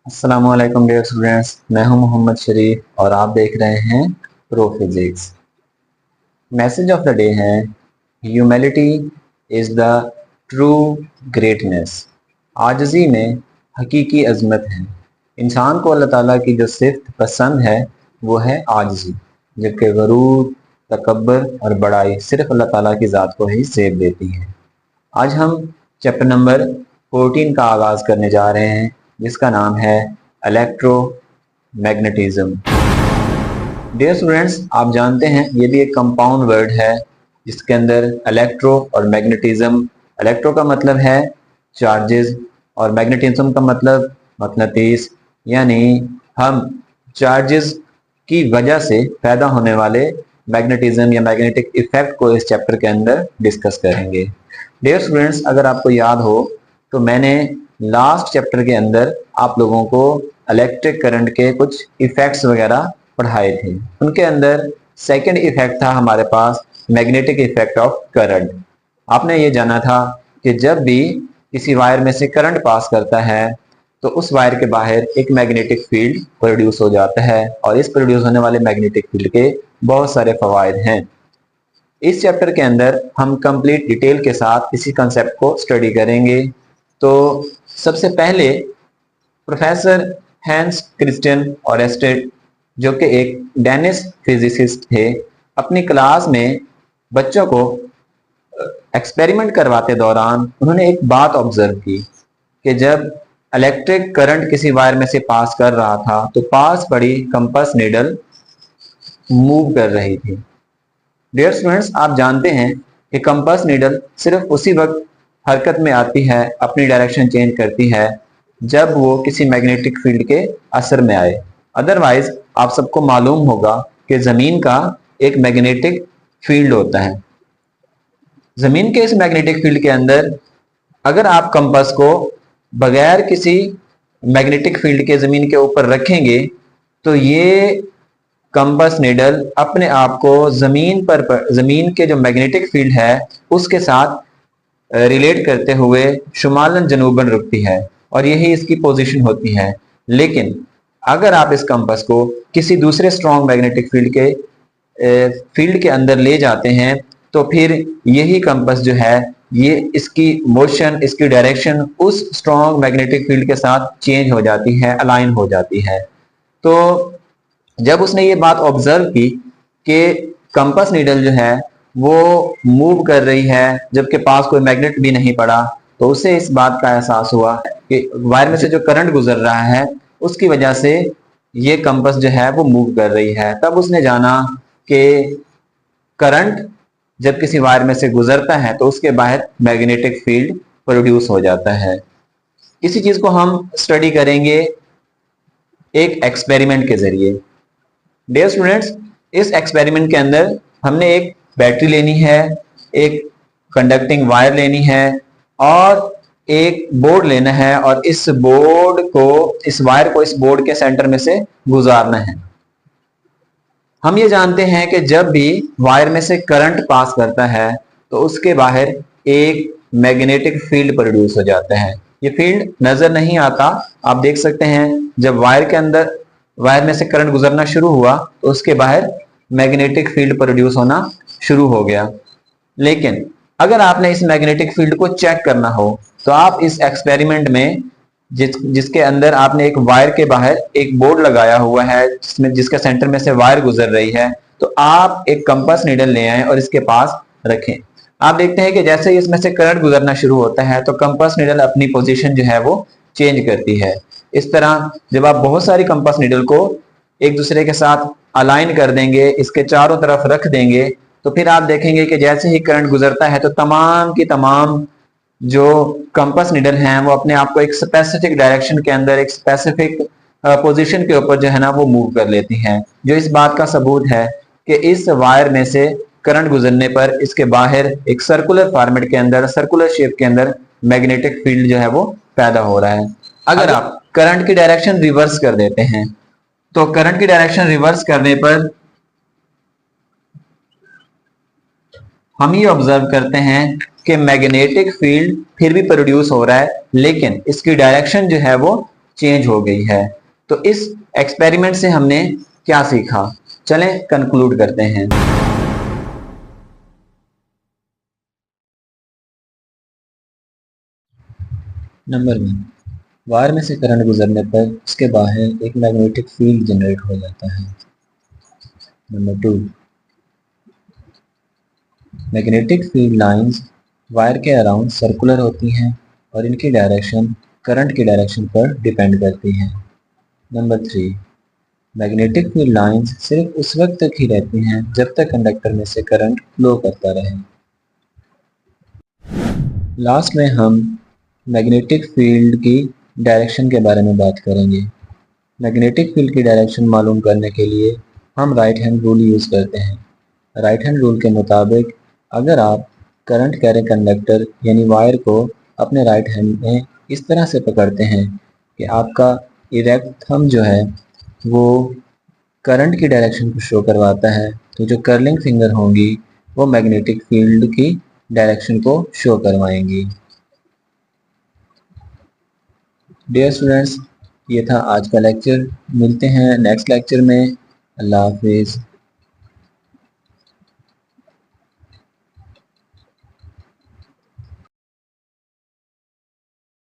अस्सलामुअलैकुम dear students, मैं हूं मोहम्मद शरीफ और आप देख रहे हैं pro physics. Message of the day है humility is the true greatness. आजिज़ी में हकीकी अजमत है। इंसान को अल्लाह ताला की जो सिफ्त पसंद है वो है आजिज़ी, जबकि गरूर, तकब्बर और बड़ाई सिर्फ अल्लाह ताला की ज़ात को ही सेब देती है। आज हम चैप्टर नंबर 14 का आगाज करने जा रहे हैं, जिसका नाम है इलेक्ट्रोमैग्नेटिज्म। डियर स्टूडेंट्स, आप जानते हैं ये भी एक कंपाउंड वर्ड है जिसके अंदर इलेक्ट्रो और मैग्नेटिज्म। इलेक्ट्रो का मतलब है चार्जेस और मैग्नेटिज्म का मतलब मकनातीस, यानी हम चार्जेस की वजह से पैदा होने वाले मैग्नेटिज्म या मैग्नेटिक इफेक्ट को इस चैप्टर के अंदर डिस्कस करेंगे। डियर स्टूडेंट्स, अगर आपको याद हो तो मैंने लास्ट चैप्टर के अंदर आप लोगों को इलेक्ट्रिक करंट के कुछ इफेक्ट्स वगैरह पढ़ाए थे। उनके अंदर सेकंड इफेक्ट था हमारे पास मैग्नेटिक इफेक्ट ऑफ करंट। आपने ये जाना था कि जब भी किसी वायर में से करंट पास करता है तो उस वायर के बाहर एक मैग्नेटिक फील्ड प्रोड्यूस हो जाता है, और इस प्रोड्यूस होने वाले मैग्नेटिक फील्ड के बहुत सारे फवायद हैं। इस चैप्टर के अंदर हम कंप्लीट डिटेल के साथ इसी कंसेप्ट को स्टडी करेंगे। तो सबसे पहले प्रोफेसर हैंस क्रिस्टियन ऑरेस्टेड, जो कि एक डेनिश फिजिसिस्ट थे, अपनी क्लास में बच्चों को एक्सपेरिमेंट करवाते दौरान उन्होंने एक बात ऑब्जर्व की कि जब इलेक्ट्रिक करंट किसी वायर में से पास कर रहा था तो पास पड़ी कंपास नीडल मूव कर रही थी। डियर स्टूडेंट्स, आप जानते हैं कि कंपास नीडल सिर्फ उसी वक्त हरकत में आती है, अपनी डायरेक्शन चेंज करती है, जब वो किसी मैग्नेटिक फील्ड के असर में आए। अदरवाइज आप सबको मालूम होगा कि जमीन का एक मैग्नेटिक फील्ड होता है। जमीन के इस मैग्नेटिक फील्ड के अंदर अगर आप कंपास को बगैर किसी मैग्नेटिक फील्ड के जमीन के ऊपर रखेंगे तो ये कंपास नीडल अपने आप को जमीन के जो मैग्नेटिक फील्ड है उसके साथ रिलेट करते हुए शुमालन जनूबन रुकती है, और यही इसकी पोजीशन होती है। लेकिन अगर आप इस कंपास को किसी दूसरे स्ट्रॉन्ग मैग्नेटिक फील्ड के अंदर ले जाते हैं तो फिर यही कंपास जो है ये इसकी मोशन, इसकी डायरेक्शन उस स्ट्रॉन्ग मैग्नेटिक फील्ड के साथ चेंज हो जाती है, अलाइन हो जाती है। तो जब उसने ये बात ऑब्जर्व की कि कंपास नीडल जो है वो मूव कर रही है जबकि पास कोई मैग्नेट भी नहीं पड़ा, तो उसे इस बात का एहसास हुआ कि वायर में से जो करंट गुजर रहा है उसकी वजह से ये कंपास जो है वो मूव कर रही है। तब उसने जाना कि करंट जब किसी वायर में से गुजरता है तो उसके बाहर मैग्नेटिक फील्ड प्रोड्यूस हो जाता है। इसी चीज को हम स्टडी करेंगे एक एक्सपेरिमेंट के जरिए। डियर स्टूडेंट्स, इस एक्सपेरिमेंट के अंदर हमने एक बैटरी लेनी है, एक कंडक्टिंग वायर लेनी है और एक बोर्ड लेना है, और इस वायर को इस बोर्ड के सेंटर में से गुजारना है। हम ये जानते हैं कि जब भी वायर में से करंट पास करता है तो उसके बाहर एक मैग्नेटिक फील्ड प्रोड्यूस हो जाता है। ये फील्ड नजर नहीं आता, आप देख सकते हैं जब वायर में से करंट गुजरना शुरू हुआ तो उसके बाहर मैग्नेटिक फील्ड प्रोड्यूस होना शुरू हो गया। लेकिन अगर आपने इस मैग्नेटिक फील्ड को चेक करना हो तो आप इस एक्सपेरिमेंट में जिसके अंदर आपने एक वायर के बाहर एक बोर्ड लगाया हुआ है जिसके सेंटर में से वायर गुजर रही है, तो आप एक कंपास नीडल ले आए और इसके पास रखें। आप देखते हैं कि जैसे ही इसमें से करंट गुजरना शुरू होता है तो कंपास नीडल अपनी पोजीशन जो है वो चेंज करती है। इस तरह जब आप बहुत सारी कंपास नीडल को एक दूसरे के साथ अलाइन कर देंगे, इसके चारों तरफ रख देंगे, तो फिर आप देखेंगे कि जैसे ही करंट गुजरता है तो तमाम की तमाम जो कंपास नीडल हैं वो अपने आप को एक स्पेसिफिक डायरेक्शन के अंदर, एक स्पेसिफिक पोजीशन के ऊपर जो है ना वो मूव कर लेती हैं, जो इस बात का सबूत है कि इस वायर में से करंट गुजरने पर इसके बाहर एक सर्कुलर फॉर्मेट के अंदर, सर्कुलर शेप के अंदर मैग्नेटिक फील्ड जो है वो पैदा हो रहा है। अगर आप करंट की डायरेक्शन रिवर्स कर देते हैं तो करंट की डायरेक्शन रिवर्स करने पर हम ये ऑब्जर्व करते हैं कि मैग्नेटिक फील्ड फिर भी प्रोड्यूस हो रहा है, लेकिन इसकी डायरेक्शन जो है वो चेंज हो गई है। तो इस एक्सपेरिमेंट से हमने क्या सीखा, चलें कंक्लूड करते हैं। नंबर 1, वायर में से करंट गुजरने पर उसके बाहर एक मैग्नेटिक फील्ड जनरेट हो जाता है। Number 2, magnetic field lines wire के अराउंड सर्कुलर होती हैं और इनकी डायरेक्शन करंट की डायरेक्शन पर डिपेंड करती हैं। नंबर 3, मैग्नेटिक फील्ड लाइंस सिर्फ उस वक्त तक ही रहती हैं जब तक कंडक्टर में से करंट फ्लो करता रहे। लास्ट में हम मैग्नेटिक फील्ड की डायरेक्शन के बारे में बात करेंगे। मैग्नेटिक फील्ड की डायरेक्शन मालूम करने के लिए हम राइट हैंड रूल यूज़ करते हैं। राइट हैंड रूल के मुताबिक अगर आप करंट कैरी कंडक्टर यानी वायर को अपने राइट हैंड में इस तरह से पकड़ते हैं कि आपका इरेक्ट थंब जो है वो करंट की डायरेक्शन को शो करवाता है, तो जो कर्लिंग फिंगर होंगी वो मैग्नेटिक फील्ड की डायरेक्शन को शो करवाएंगी। डियर स्टूडेंट्स, ये था आज का लेक्चर। मिलते हैं नेक्स्ट लेक्चर में। अल्लाह हाफिज़।